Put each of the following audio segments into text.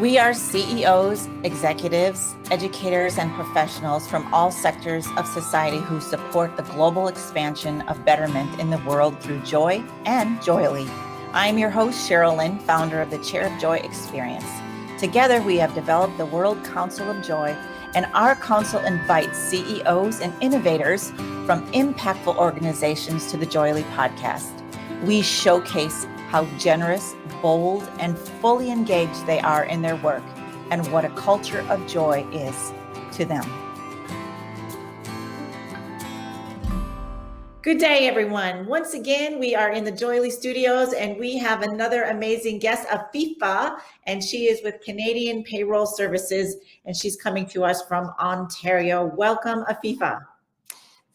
We are CEOs, executives, educators, and professionals from all sectors of society who support the global expansion of betterment in the world through joy and JOYELY. I'm your host, Sheryl Lynn, founder of the Chair of Joy Experience. Together, we have developed the World Council of Joy, and our council invites CEOs and innovators from impactful organizations to the JOYELY podcast. We showcase how generous, bold, and fully engaged they are in their work and what a culture of joy is to them. Good day, everyone. Once again, we are in the JOYELY studios and we have another amazing guest, Afifa, and she is with Canadian Payroll Services and she's coming to us from Ontario. Welcome, Afifa.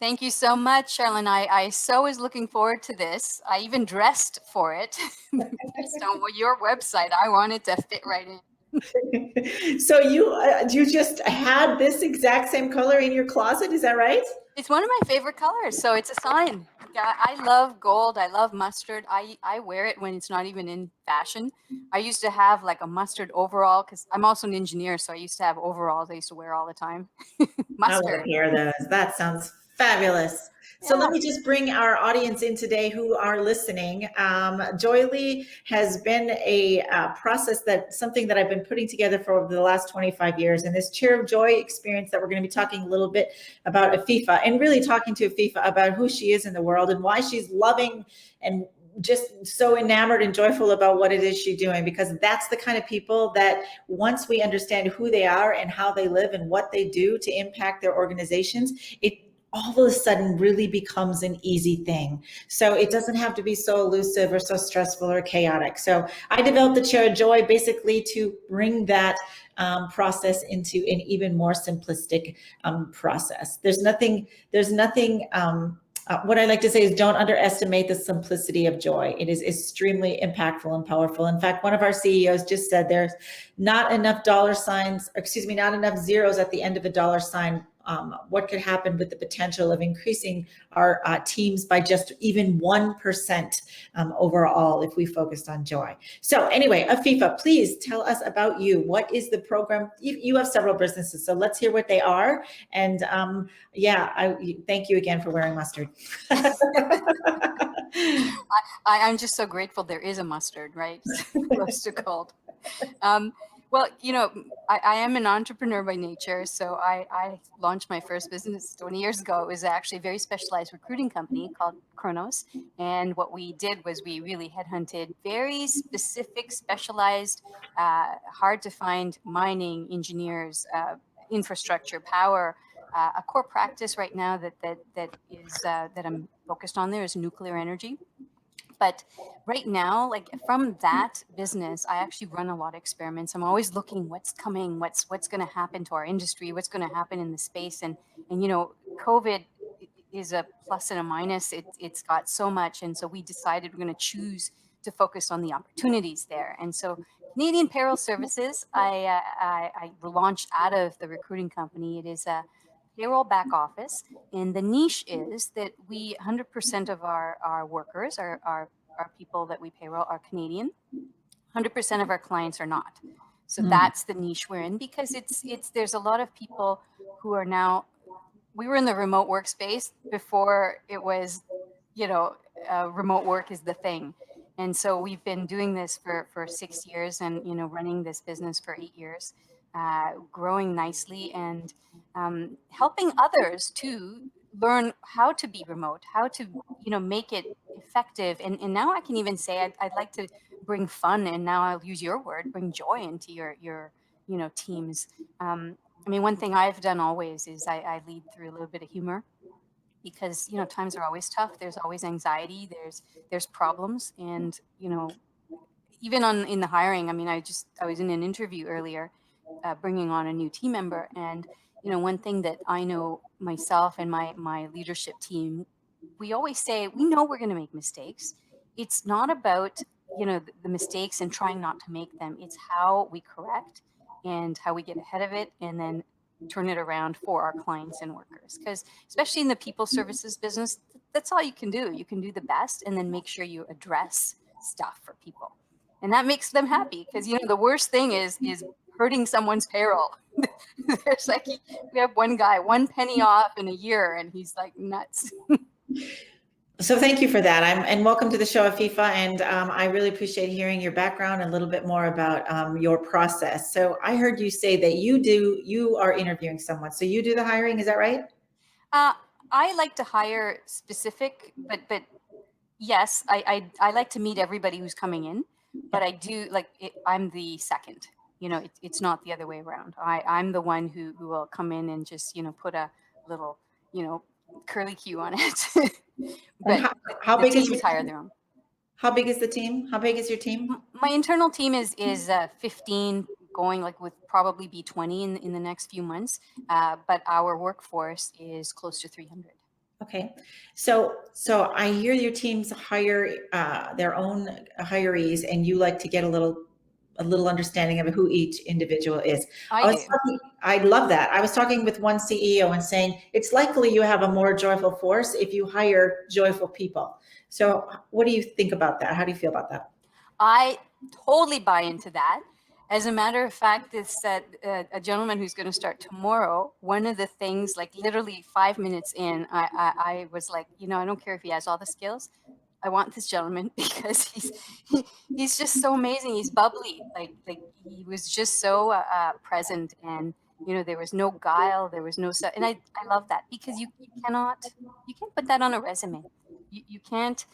Thank you so much, Sheryl. I so was looking forward to this. I even dressed for it based on your website. I wanted to fit right in. So you just had this exact same color in your closet, is that right? It's one of my favorite colors, so it's a sign. Yeah, I love gold. I love mustard. I wear it when it's not even in fashion. I used to have like a mustard overall because I'm also an engineer, so I used to have overalls I used to wear all the time. Mustard. I want to hear those. That sounds fabulous. So let me just bring our audience in today who are listening. JOYELY has been a process something that I've been putting together for over the last 25 years. And this Chair of Joy experience that we're going to be talking a little bit about Afifa and really talking to Afifa about who she is in the world and why she's loving and just so enamored and joyful about what it is she's doing, because that's the kind of people that once we understand who they are and how they live and what they do to impact their organizations, it all of a sudden really becomes an easy thing. So it doesn't have to be so elusive or so stressful or chaotic. So I developed the Chair of Joy basically to bring that process into an even more simplistic process. There's nothing what I like to say is don't underestimate the simplicity of joy. It is extremely impactful and powerful. In fact, one of our CEOs just said there's not enough not enough zeros at the end of a dollar sign. What could happen with the potential of increasing our teams by just even 1% overall if we focused on joy. So anyway, Afifa, please tell us about you. What is the program? You have several businesses, so let's hear what they are. And I thank you again for wearing mustard. I'm just so grateful there is a mustard, right? Close to gold. Well, I am an entrepreneur by nature. So I launched my first business 20 years ago. It was actually a very specialized recruiting company called Cronos. And what we did was we really headhunted very specific, specialized, hard to find mining engineers, infrastructure, power. A core practice right now that I'm focused on there is nuclear energy. But right now, like from that business, I actually run a lot of experiments. I'm always looking what's coming, what's going to happen to our industry, what's going to happen in the space. And COVID is a plus and a minus. It's got so much. And so we decided we're going to choose to focus on the opportunities there. And so Canadian Payroll Services, I launched out of the recruiting company. It is a payroll back office, and the niche is that 100% of our workers are people that we payroll are Canadian. 100% of our clients are not. So that's the niche we're in, because there's a lot of people who are now. We were in the remote workspace before it was, remote work is the thing. And so we've been doing this for 6 years and, running this business for 8 years, growing nicely and helping others to learn how to be remote, how to, make it effective. And now I can even say I'd like to bring fun, and now I'll use your word, bring joy into your teams. One thing I've done always is I lead through a little bit of humor, because times are always tough. There's always anxiety. There's problems, and even in the hiring. I was in an interview earlier, bringing on a new team member, and one thing that I know myself and my leadership team, we always say we know we're going to make mistakes. It's not about the mistakes and trying not to make them. It's how we correct and how we get ahead of it, and then turn it around for our clients and workers. Because especially in the people services business, that's all you can do. You can do the best and then make sure you address stuff for people. and that makes them happy, because the worst thing is hurting someone's payroll. There's like, we have one guy, 1 penny off in a year, and he's like nuts. So thank you for that. And welcome to the show, Afifa. And I really appreciate hearing your background and a little bit more about your process. So I heard you say that you are interviewing someone. So you do the hiring, is that right? I like to hire specific, but yes, I like to meet everybody who's coming in, but I do like it, I'm the second. It's not the other way around. I'm the one who will come in and just put a little curly Q on it. And But how the big is your teams hire team? their own. How big is the team? How big is your team? My internal team is 15, going like with probably be 20 in the next few months. But our workforce is close to 300. Okay, so I hear your teams hire their own hirees, and you like to get a little understanding of who each individual is. I do. I love that. I was talking with one CEO and saying it's likely you have a more joyful force if you hire joyful people. So what do you think about that? How do you feel about that? I totally buy into that. As a matter of fact, it's a gentleman who's going to start tomorrow. One of the things, like literally 5 minutes in, I was like, I don't care if he has all the skills. I want this gentleman because he's just so amazing. He's bubbly. Like he was just so present, and there was no guile. There was no, and I love that, because you can't put that on a resume. You can't.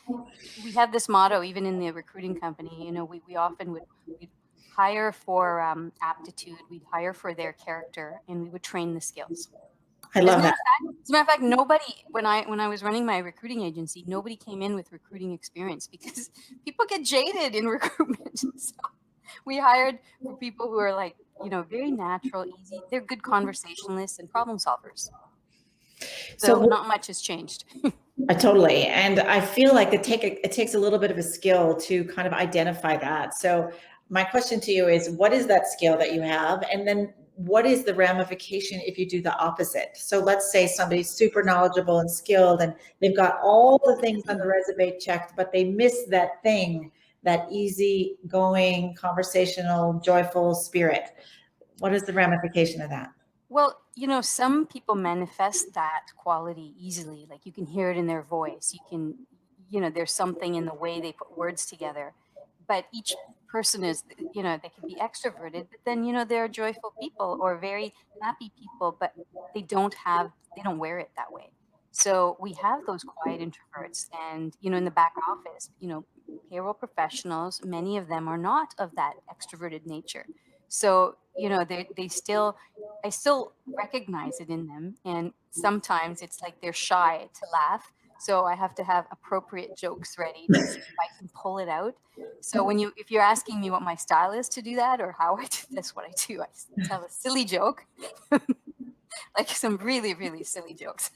We have this motto even in the recruiting company. We often we'd hire for aptitude, we'd hire for their character, and we would train the skills. I love that. As a matter of fact, nobody, when I was running my recruiting agency, nobody came in with recruiting experience, because people get jaded in recruitment. So we hired for people who are like, very natural, easy. They're good conversationalists and problem solvers. So not much has changed. Totally. And I feel like it takes a little bit of a skill to kind of identify that. So my question to you is, what is that skill that you have? And then what is the ramification if you do the opposite? So let's say somebody's super knowledgeable and skilled, and they've got all the things on the resume checked, but they miss that thing, that easy going, conversational, joyful spirit. What is the ramification of that? Well, some people manifest that quality easily. Like you can hear it in their voice. You can, there's something in the way they put words together. But each person is, they can be extroverted, but then, they're joyful people or very happy people, but they don't wear it that way. So we have those quiet introverts, and, in the back office, payroll professionals, many of them are not of that extroverted nature. So, I still recognize it in them. And sometimes it's like they're shy to laugh. So I have to have appropriate jokes ready to see if I can pull it out. So if you're asking me what my style is to do that, or how I do, that's what I do. I tell a silly joke, like some really, really silly jokes.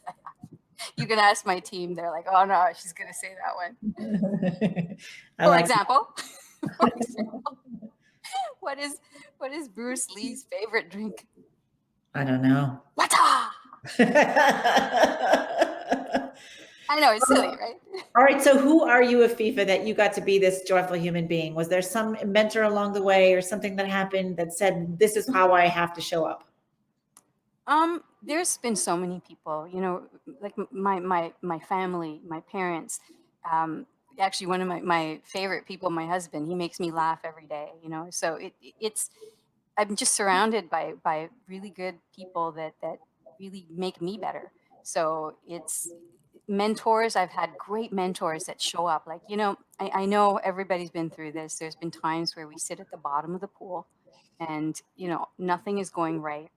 You can ask my team. They're like, oh no, she's going to say that one. For example, what is Bruce Lee's favorite drink? I don't know. Water. I know, it's silly, right? All right. So who are you, Afifa, that you got to be this joyful human being? Was there some mentor along the way or something that happened that said, this is how I have to show up? There's been so many people, like my family, my parents, actually one of my favorite people, my husband. He makes me laugh every day, so it's I'm just surrounded by really good people that really make me better. So it's mentors. I've had great mentors that show up. Like, I know everybody's been through this. There's been times where we sit at the bottom of the pool and, nothing is going right.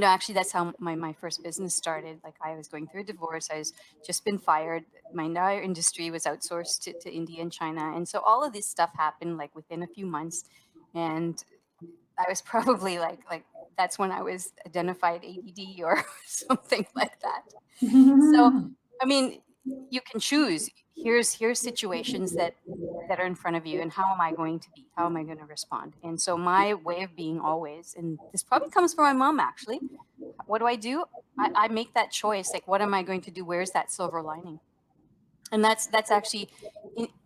Actually, that's how my first business started. Like, I was going through a divorce. I was just been fired. My entire industry was outsourced to India and China. And so all of this stuff happened like within a few months. And I was probably like that's when I was identified ADD or something like that. So, I mean, you can choose. Here's situations that are in front of you, and how am I going to be? How am I going to respond? And so my way of being always, and this probably comes from my mom actually. What do? I make that choice. Like, what am I going to do? Where's that silver lining? And that's actually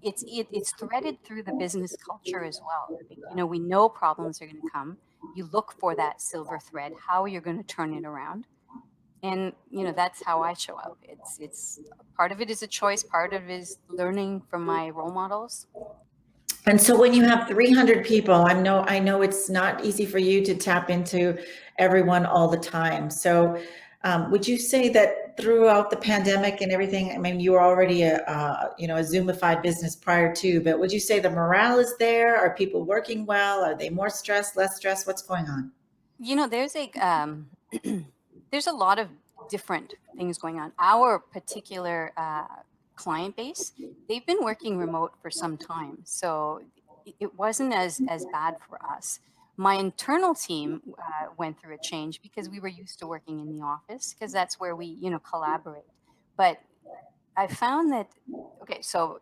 it's threaded through the business culture as well. Like, we know problems are going to come. You look for that silver thread, how you're going to turn it around. And that's how I show up. It's part of it is a choice, part of it is learning from my role models. And so when you have 300 people, I know it's not easy for you to tap into everyone all the time. So would you say that throughout the pandemic and everything, I mean, you were already a Zoomified business prior to, but would you say the morale is there? Are people working well? Are they more stressed, less stressed? What's going on? There's there's a lot of different things going on. Our particular client base, they've been working remote for some time, so it wasn't as bad for us. My internal team went through a change because we were used to working in the office because that's where we collaborate. But I found that so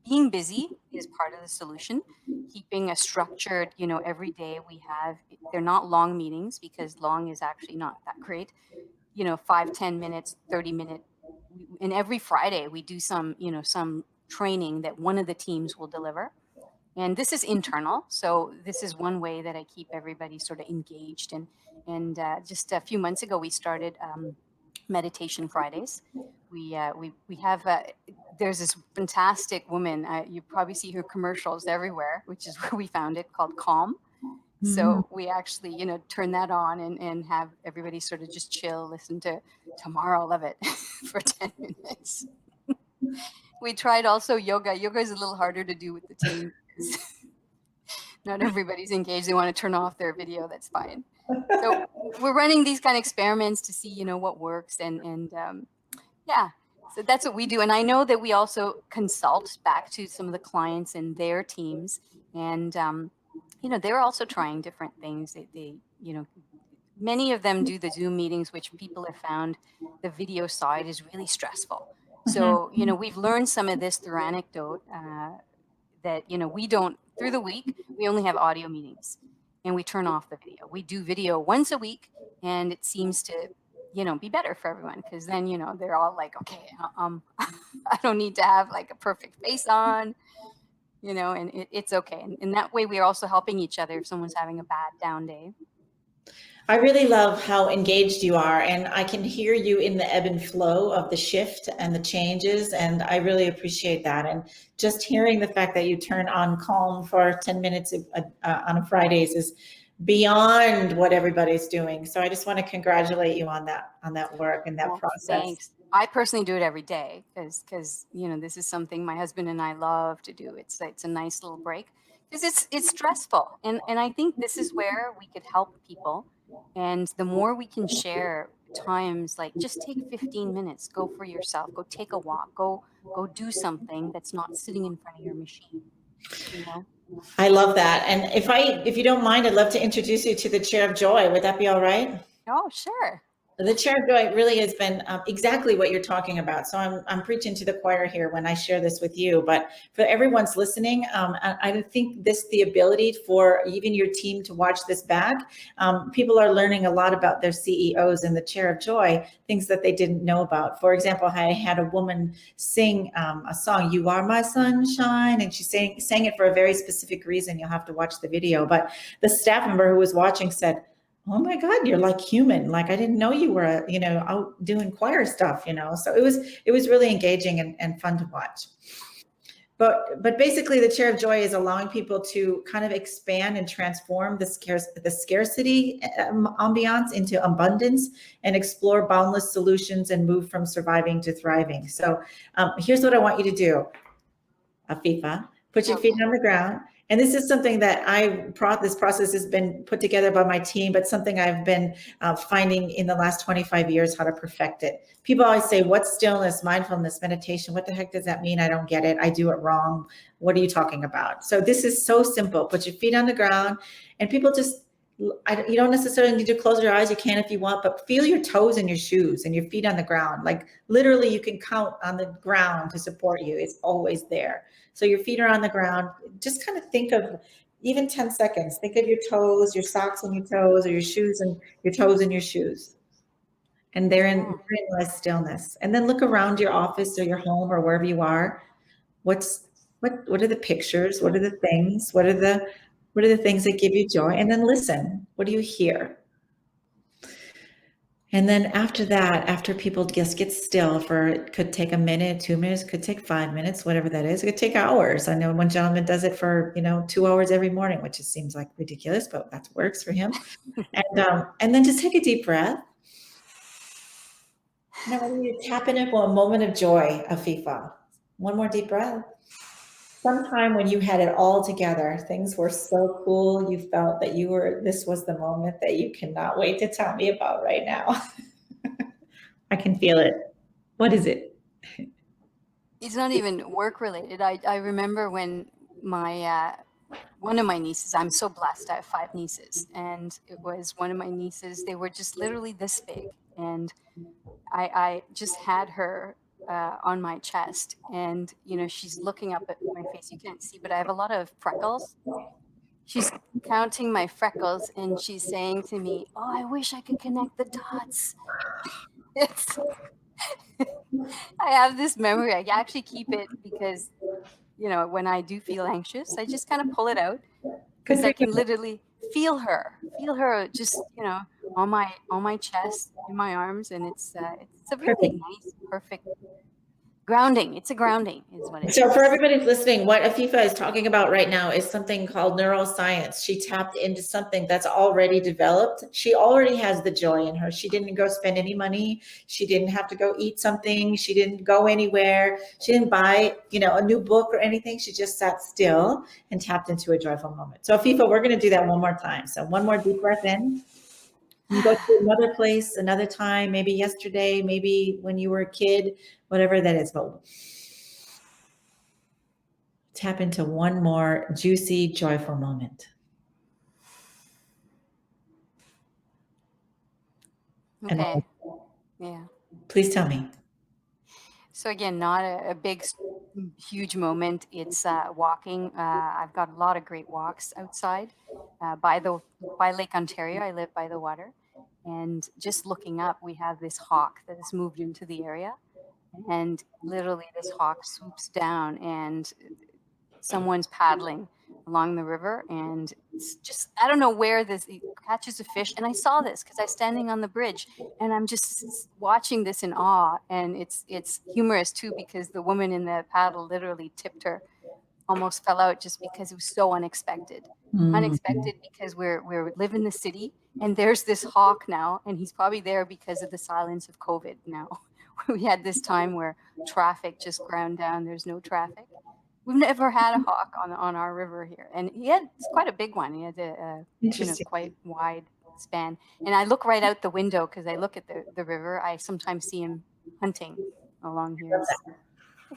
being busy is part of the solution. Keeping a structured, every day they're not long meetings because long is actually not that great. 5, 10 minutes, 30-minute. And every Friday we do some training that one of the teams will deliver. And this is internal. So this is one way that I keep everybody sort of engaged. And just a few months ago, we started Meditation Fridays. We have there's this fantastic woman. You probably see her commercials everywhere, which is where we found it, called Calm. So we actually, turn that on and have everybody sort of just chill, listen to Tomorrow Love It for 10 minutes. We tried also yoga. Yoga is a little harder to do with the team. Not everybody's engaged. They want to turn off their video. That's fine. So we're running these kind of experiments to see, what works. And yeah, so that's what we do. And I know that we also consult back to some of the clients and their teams. And, they're also trying different things. They many of them do the Zoom meetings, which people have found the video side is really stressful. So, we've learned some of this through anecdote that, we don't, through the week, we only have audio meetings and we turn off the video. We do video once a week and it seems to, be better for everyone because then, they're all like, okay, I don't need to have like a perfect face on, and it's okay. And that way we're also helping each other if someone's having a bad down day. I really love how engaged you are, and I can hear you in the ebb and flow of the shift and the changes, and I really appreciate that. And just hearing the fact that you turn on Calm for 10 minutes on Fridays is beyond what everybody's doing. So I just want to congratulate you on that work and that process. Thanks. I personally do it every day because this is something my husband and I love to do. It's a nice little break because it's stressful, and I think this is where we could help people. And the more we can share times, like just take 15 minutes, go for yourself, go take a walk, go do something that's not sitting in front of your machine. I love that. And if you don't mind, I'd love to introduce you to the Chair of Joy. Would that be all right? Oh, sure. The Chair of Joy really has been exactly what you're talking about. So I'm preaching to the choir here when I share this with you. But for everyone's listening, I think the ability for even your team to watch this back, people are learning a lot about their CEOs and the Chair of Joy, things that they didn't know about. For example, I had a woman sing a song, "You Are My Sunshine," and she sang it for a very specific reason. You'll have to watch the video. But the staff member who was watching said, "Oh my God, you're like human. Like I didn't know you were, out doing choir stuff, So it was really engaging and fun to watch. But basically the Chair of Joy is allowing people to kind of expand and transform the scarcity ambiance into abundance and explore boundless solutions and move from surviving to thriving. So here's what I want you to do, Afifa. Put your feet on the ground. And this is something that this process has been put together by my team, but something I've been finding in the last 25 years how to perfect it. People always say, what's stillness, mindfulness, meditation? What the heck does that mean? I don't get it. I do it wrong. What are you talking about? So this is so simple. Put your feet on the ground and people you don't necessarily need to close your eyes. You can if you want, but feel your toes in your shoes and your feet on the ground. Like literally you can count on the ground to support you. It's always there. So your feet are on the ground. Just kind of think of even 10 seconds. Think of your toes, your socks and your toes, or your shoes and your toes and your shoes. And therein lies stillness. And then look around your office or your home or wherever you are. what are the pictures? What are the things? What are the things that give you joy? And then listen. What do you hear? And then after that, after people just get still for, it could take a minute, 2 minutes, could take 5 minutes, whatever that is. It could take hours. I know one gentleman does it for, 2 hours every morning, which just seems like ridiculous, but that works for him. And then just take a deep breath. Now I want you to tap into a moment of joy, Afifa. One more deep breath. Sometime when you had it all together, things were so cool, you felt that this was the moment that you cannot wait to tell me about right now. I can feel it. What is it? It's not even work related. I remember when one of my nieces, I'm so blessed, I have 5 nieces, and it was one of my nieces, they were just literally this big, and I just had her on my chest, and she's looking up at my face. You can't see, but I have a lot of freckles. She's counting my freckles, and she's saying to me, "Oh, I wish I could connect the dots." It's I have this memory. I actually keep it because when I do feel anxious, I just kind of pull it out because I can literally feel her just on my chest, in my arms, and it's a really Perfect. nice, perfect grounding. It's a grounding, is what it is. So for everybody who's listening, what Afifa is talking about right now is something called neuroscience. She tapped into something that's already developed. She already has the joy in her. She didn't go spend any money. She didn't have to go eat something. She didn't go anywhere. She didn't buy, a new book or anything. She just sat still and tapped into a joyful moment. So Afifa, we're going to do that one more time. So one more deep breath in. You go to another place, another time, maybe yesterday, maybe when you were a kid, whatever that is. But tap into one more juicy, joyful moment. Okay. Yeah. Please tell me. So again, not a big, huge moment. It's walking. I've got a lot of great walks outside by Lake Ontario. I live by the water, and just looking up, we have this hawk that has moved into the area, and literally this hawk swoops down, and someone's paddling along the river, and it's just, I don't know where he catches a fish. And I saw this because I was standing on the bridge, and I'm just watching this in awe. And it's humorous too, because the woman in the paddle literally tipped her, almost fell out, just because it was so unexpected. Unexpected because we live in the city, and there's this hawk now, and he's probably there because of the silence of COVID now. We had this time where traffic just ground down. There's no traffic. We've never had a hawk on our river here, and it's quite a big one. He had a quite wide span, and I look right out the window because I look at the river. I sometimes see him hunting along here.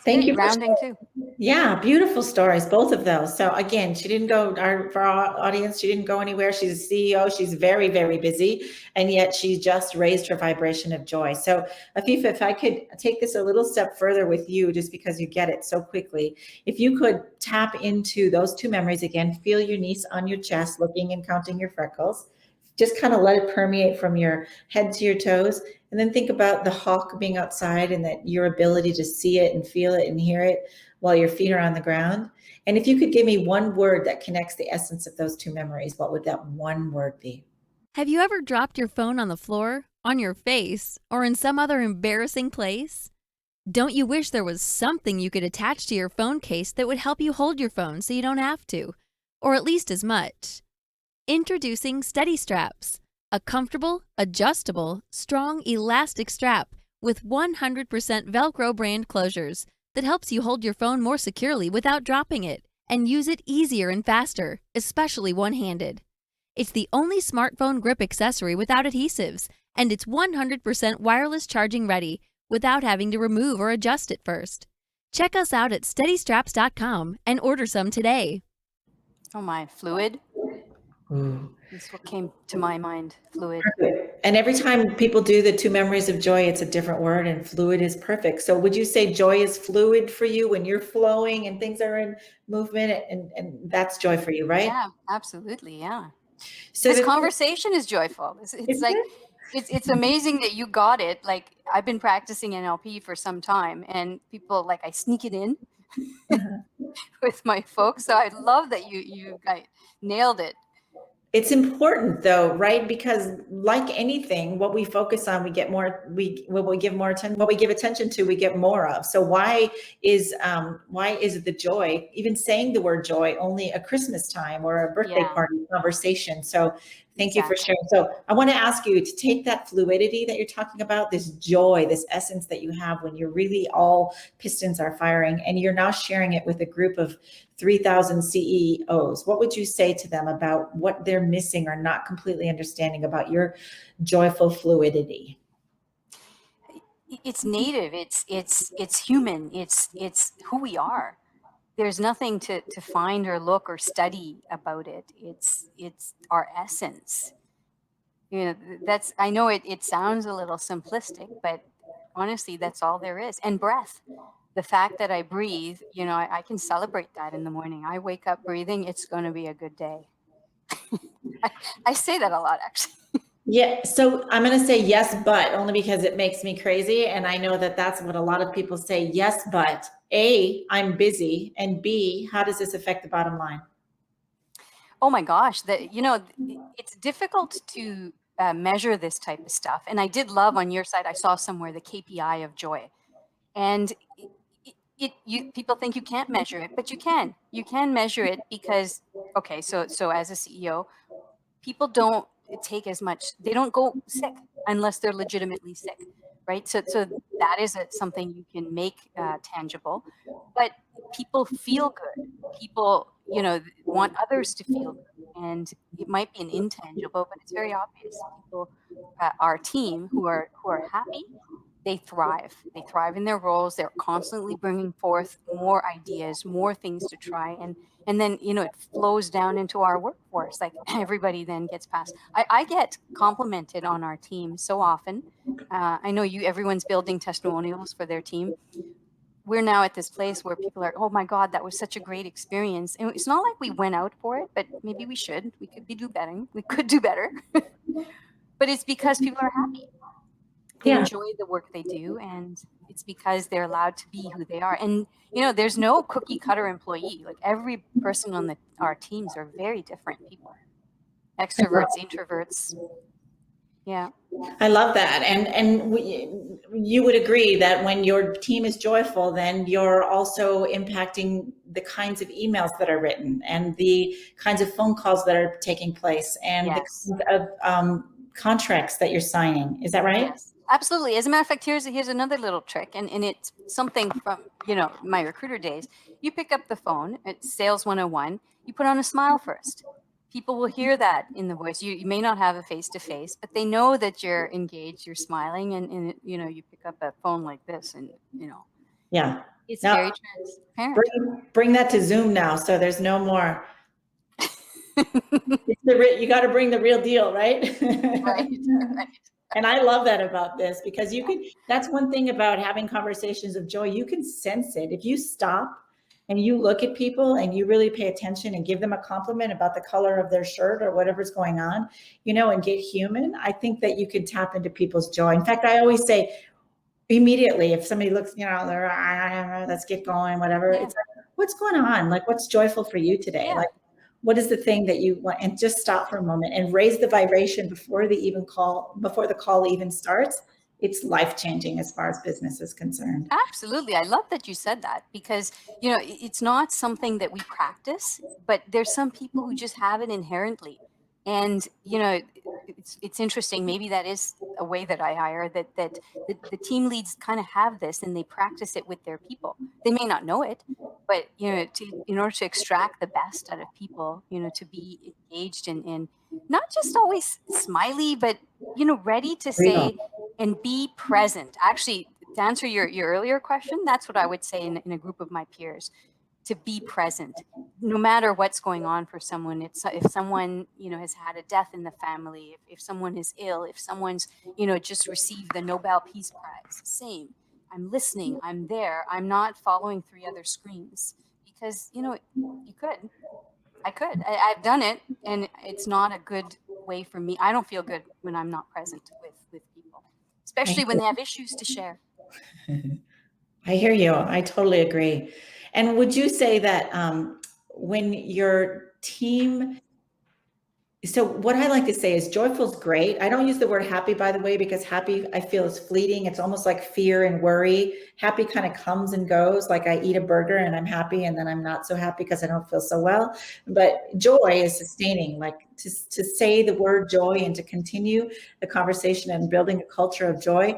Thank you. Grounding too. Yeah, beautiful stories, both of those. So again, she didn't go, for our audience, she didn't go anywhere. She's a CEO. She's very, very busy, and yet she just raised her vibration of joy. So Afifa, if I could take this a little step further with you, just because you get it so quickly, if you could tap into those 2 memories again, feel your niece on your chest, looking and counting your freckles, just kind of let it permeate from your head to your toes. And then think about the hawk being outside, and that your ability to see it and feel it and hear it while your feet are on the ground. And if you could give me one word that connects the essence of those 2 memories, what would that one word be? Have you ever dropped your phone on the floor, on your face, or in some other embarrassing place? Don't you wish there was something you could attach to your phone case that would help you hold your phone so you don't have to, or at least as much? Introducing Steady Straps, a comfortable, adjustable, strong, elastic strap with 100% Velcro brand closures that helps you hold your phone more securely without dropping it and use it easier and faster, especially one-handed. It's the only smartphone grip accessory without adhesives, and it's 100% wireless charging ready without having to remove or adjust it first. Check us out at steadystraps.com and order some today. Oh my, fluid. Ooh. That's what came to my mind, fluid. And every time people do the 2 memories of joy, it's a different word, and fluid is perfect. So would you say joy is fluid for you when you're flowing and things are in movement, and that's joy for you, right? Yeah, absolutely. Yeah. So this conversation is joyful. It's like, it's amazing that you got it. Like, I've been practicing NLP for some time, and people, like, I sneak it in with my folks. So I love that you guys nailed it. It's important though, right? Because like anything, what we focus on, we get more, what we give more attention, what we give attention to, we get more of. So why is the joy, even saying the word joy, only a Christmas time or a birthday party conversation? So thank you for sharing. So I want to ask you to take that fluidity that you're talking about, this joy, this essence that you have when you're really all pistons are firing, and you're now sharing it with a group of 3,000 CEOs. What would you say to them about what they're missing or not completely understanding about your joyful fluidity? It's native. It's human. It's who we are. There's nothing to find or look or study about it. It's our essence. You know, that's, I know it sounds a little simplistic, but honestly, that's all there is. And breath. The fact that I breathe, you know, I can celebrate that in the morning. I wake up breathing, it's going to be a good day. I say that a lot, actually. Yeah, so I'm going to say yes, but only because it makes me crazy. And I know that that's what a lot of people say. Yes, but A, I'm busy. And B, how does this affect the bottom line? Oh my gosh, you know, it's difficult to measure this type of stuff. And I did love on your side, I saw somewhere the KPI of joy. And people think you can't measure it, but you can. You can measure it because, okay, so as a CEO, people don't take as much, they don't go sick unless they're legitimately sick, right? So that is something you can make tangible, but people feel good. People, you know, want others to feel good. And it might be an intangible, but it's very obvious. People, our team who are happy, they thrive. They thrive in their roles. They're constantly bringing forth more ideas, more things to try. And then, you know, it flows down into our workforce. Like everybody then gets passed. I get complimented on our team so often. I know everyone's building testimonials for their team. We're now at this place where people are, oh my God, that was such a great experience. And it's not like we went out for it, but maybe we should. We could do better. We could do better. But it's because people are happy. They enjoy the work they do, and it's because they're allowed to be who they are. And you know, there's no cookie cutter employee. Like every person on our teams are very different people, extroverts, introverts. Yeah, I love that. And you would agree that when your team is joyful, then you're also impacting the kinds of emails that are written and the kinds of phone calls that are taking place and the kinds of contracts that you're signing. Is that right? Yes, absolutely. As a matter of fact, here's another little trick, and it's something from, you know, my recruiter days. You pick up the phone, it's Sales 101, you put on a smile first. People will hear that in the voice. You may not have a face-to-face, but they know that you're engaged, you're smiling, and you know, you pick up a phone like this, and you know, it's now, very transparent. Bring that to Zoom now, so there's no more. You got to bring the real deal, right? Right. And I love that about this, because that's one thing about having conversations of joy. You can sense it. If you stop and you look at people and you really pay attention and give them a compliment about the color of their shirt or whatever's going on, you know, and get human, I think that you can tap into people's joy. In fact, I always say immediately, if somebody looks, you know, they're, let's get going, whatever. It's like, what's going on? Like, what's joyful for you today? Like, what is the thing that you want? And just stop for a moment and raise the vibration before the call even starts. It's life-changing as far as business is concerned. Absolutely. I love that you said that, because, you know, it's not something that we practice, but there's some people who just have it inherently. And, you know, it's interesting. Maybe that is a way that I hire, that the team leads kind of have this, and they practice it with their people. They may not know it, but, you know, in order to extract the best out of people, you know, to be engaged and not just always smiley, but, you know, ready to say and be present. Actually, to answer your earlier question, that's what I would say in a group of my peers. To be present, no matter what's going on for someone. If someone, you know, has had a death in the family, if someone is ill, if someone's, you know, just received the Nobel Peace Prize, same. I'm listening. I'm there. I'm not following 3 other screens, because, you know, I've done it, and it's not a good way for me. I don't feel good when I'm not present with people, especially when they have issues to share. I hear you. I totally agree. And would you say that when your team, so what I like to say is joyful is great. I don't use the word happy, by the way, because happy I feel is fleeting. It's almost like fear and worry. Happy kind of comes and goes. Like I eat a burger and I'm happy, and then I'm not so happy because I don't feel so well. But joy is sustaining. Like to say the word joy and to continue the conversation and building a culture of joy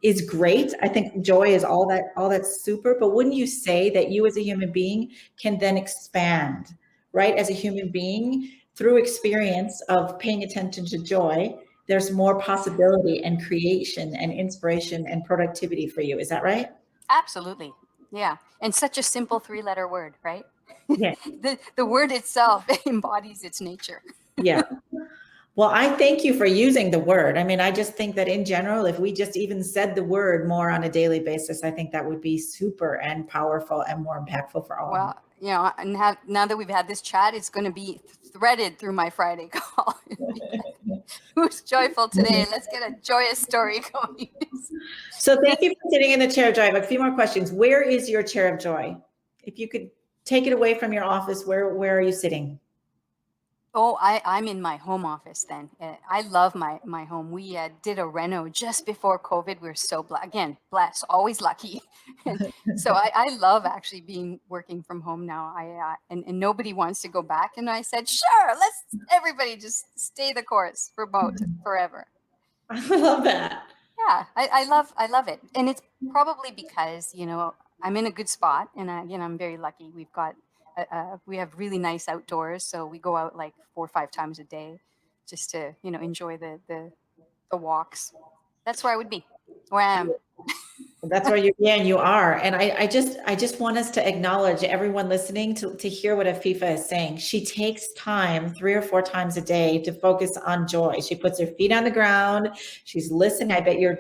is great. I think joy is all that's super. But wouldn't you say that you as a human being can then expand, right? As a human being, through experience of paying attention to joy, there's more possibility and creation and inspiration and productivity for you. Is that right? Absolutely. Yeah. And such a simple 3-letter word, right? Yeah. The word itself embodies its nature. Yeah. Well, I thank you for using the word. I mean, I just think that in general, if we just even said the word more on a daily basis, I think that would be super and powerful and more impactful for all. Well, you know, and now that we've had this chat, it's going to be threaded through my Friday call. Who's joyful today? Let's get a joyous story going. So thank you for sitting in the chair of joy. I have a few more questions. Where is your chair of joy? If you could take it away from your office, where are you sitting? Oh, I'm in my home office then. I love my home. We did a reno just before COVID. We're so again, blessed, always lucky. And so I love actually working from home now. And nobody wants to go back. And I said, sure, let's everybody just stay the course, remote forever. I love that. Yeah, I love it. And it's probably because, you know, I'm in a good spot, and I'm very lucky. We have really nice outdoors, so we go out like 4 or 5 times a day just to, you know, enjoy the walks. That's where I would be, where I am. That's where you are. And I just want us to acknowledge everyone listening to hear what Afifa is saying. She takes time 3 or 4 times a day to focus on joy. She puts her feet on the ground. She's listening. I bet you're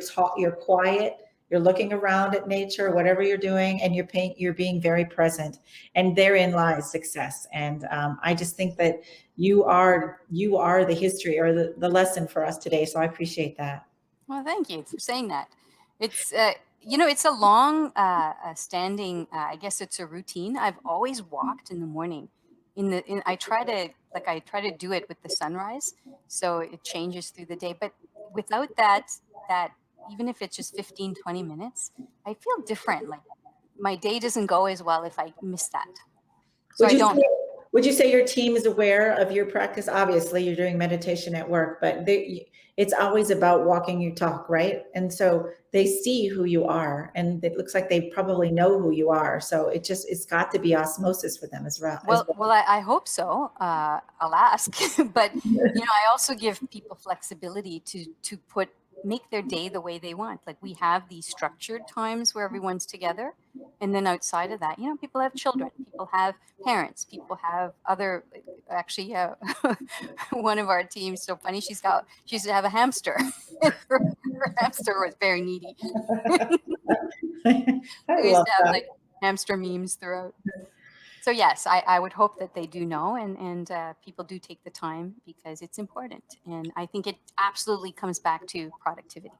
quiet. You're looking around at nature, whatever you're doing, and you're being very present. And therein lies success. And I just think that you are the history or the lesson for us today. So I appreciate that. Well, thank you for saying that. It's you know, it's a long standing. I guess it's a routine. I've always walked in the morning. I try to do it with the sunrise, so it changes through the day. But without that even if it's just 15, 20 minutes, I feel different. Like my day doesn't go as well if I miss that. So Would you say your team is aware of your practice? Obviously, you're doing meditation at work, but it's always about walking your talk, right? And so they see who you are, and it looks like they probably know who you are. So it's got to be osmosis for them as well. Well, I hope so. I'll ask, but you know, I also give people flexibility to make their day the way they want. Like we have these structured times where everyone's together, and then outside of that, you know, people have children, people have parents, people have other. Actually, one of our teams, so funny. She used to have a hamster. her hamster was very needy. We used to have like hamster memes throughout. So yes, I would hope that they do know, and people do take the time because it's important. And I think it absolutely comes back to productivity.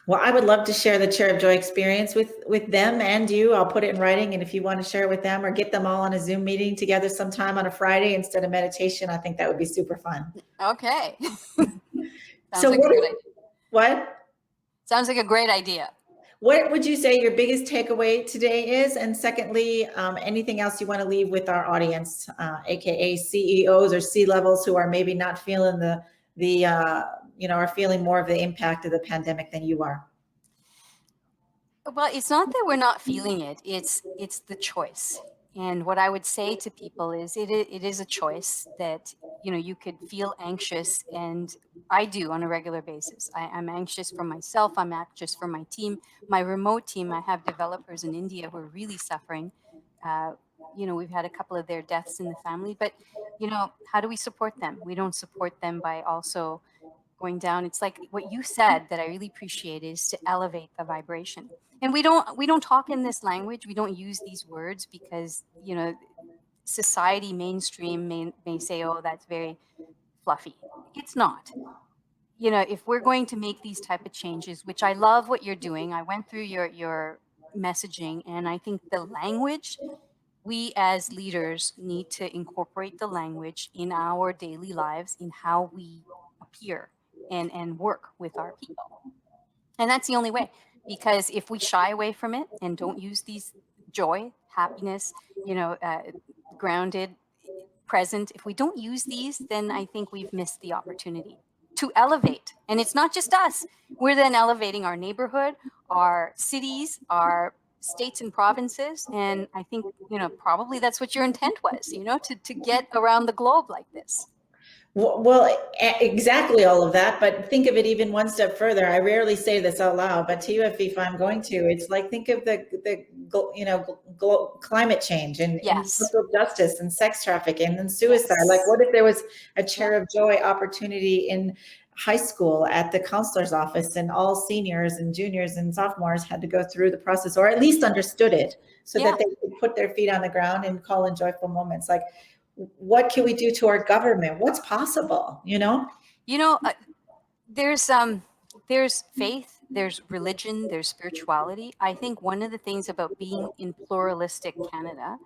Well, I would love to share the Chair of Joy experience with them and you. I'll put it in writing. And if you want to share it with them or get them all on a Zoom meeting together sometime on a Friday instead of meditation, I think that would be super fun. Okay. So like what? Sounds like a great idea. What would you say your biggest takeaway today is? And secondly, anything else you want to leave with our audience, AKA CEOs or C-levels who are maybe not feeling are feeling more of the impact of the pandemic than you are? Well, it's not that we're not feeling it. It's the choice. And what I would say to people is it is a choice that, you know, you could feel anxious, and I do on a regular basis. I'm anxious for myself. I'm anxious for my team, my remote team. I have developers in India who are really suffering. You know, we've had a couple of their deaths in the family, but, you know, how do we support them? We don't support them by also going down. It's like what you said that I really appreciate is to elevate the vibration. And we don't talk in this language. We don't use these words because, you know, society mainstream may say, oh, that's very fluffy. It's not. You know, if we're going to make these type of changes, which I love what you're doing, I went through your messaging, and I think the language we as leaders need to incorporate the language in our daily lives, in how we appear and work with our people. And that's the only way, because if we shy away from it and don't use these joy, happiness, grounded, present, if we don't use these, then I think we've missed the opportunity to elevate. And it's not just us. We're then elevating our neighborhood, our cities, our states and provinces. And I think, probably that's what your intent was, to get around the globe like this. Well, exactly all of that, but think of it even one step further. I rarely say this out loud, but to you, Afifa, I'm going to. It's like, think of the climate change and social justice and sex trafficking and suicide. Yes. Like, what if there was a chair of joy opportunity in high school at the counselor's office, and all seniors and juniors and sophomores had to go through the process, or at least understood it, so that they could put their feet on the ground and call in joyful moments. Like, what can we do to our government? What's possible? There's faith, there's religion, there's spirituality. I think one of the things about being in pluralistic Canada,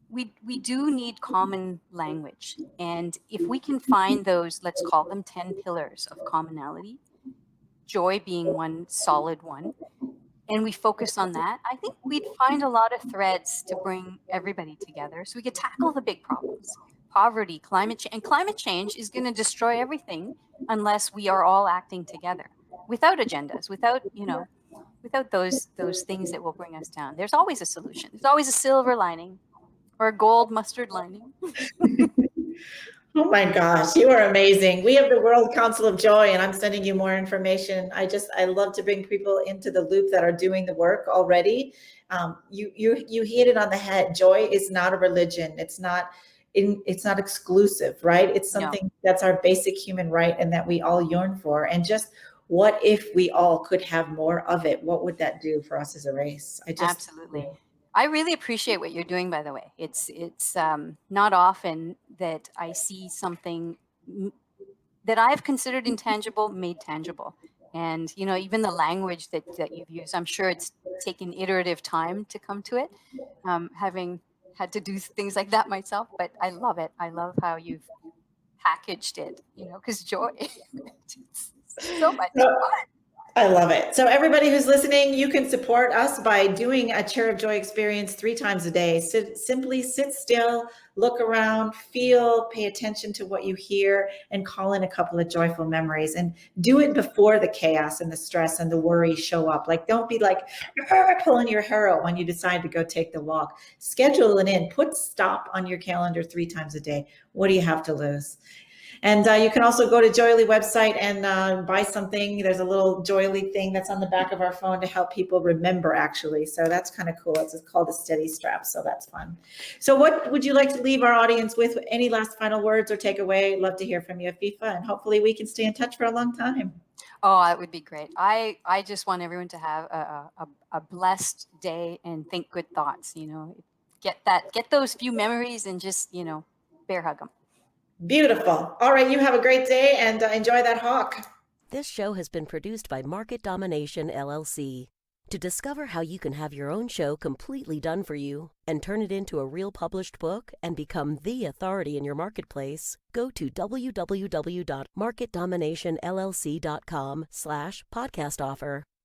we do need common language. And if we can find those, let's call them 10 pillars of commonality, joy being one solid one, and we focus on that, I think we'd find a lot of threads to bring everybody together so we could tackle the big problems. Poverty, climate change. And climate change is going to destroy everything unless we are all acting together, without agendas, without those things that will bring us down. There's always a solution. There's always a silver lining or a gold mustard lining. Oh my gosh, you are amazing. We have the World Council of Joy, and I'm sending you more information. I love to bring people into the loop that are doing the work already. You hit it on the head. Joy is not a religion. It's not exclusive, right? It's something that's our basic human right and that we all yearn for. And just what if we all could have more of it? What would that do for us as a race? Absolutely. I really appreciate what you're doing, by the way. It's not often that I see something that I've considered intangible made tangible. And, even the language that you've used, I'm sure it's taken iterative time to come to it, having had to do things like that myself, but I love it. I love how you've packaged it, because joy, it's so much fun. I love it. So everybody who's listening, you can support us by doing a Chair of Joy experience 3 times a day. Simply sit still, look around, feel, pay attention to what you hear, and call in a couple of joyful memories. And do it before the chaos and the stress and the worry show up. Like, don't be like pulling your hair out when you decide to go take the walk. Schedule it in. Put stop on your calendar 3 times a day. What do you have to lose? And you can also go to JOYELY website and buy something. There's a little JOYELY thing that's on the back of our phone to help people remember, actually. So that's kind of cool. It's called a steady strap. So that's fun. So what would you like to leave our audience with? Any last final words or takeaway? Love to hear from you, Afifa, and hopefully we can stay in touch for a long time. Oh, that would be great. I just want everyone to have a blessed day and think good thoughts, get those few memories and just, bear hug them. Beautiful. All right. You have a great day and enjoy that hawk. This show has been produced by Market Domination, LLC. To discover how you can have your own show completely done for you and turn it into a real published book and become the authority in your marketplace, go to www.marketdominationllc.com/podcast offer.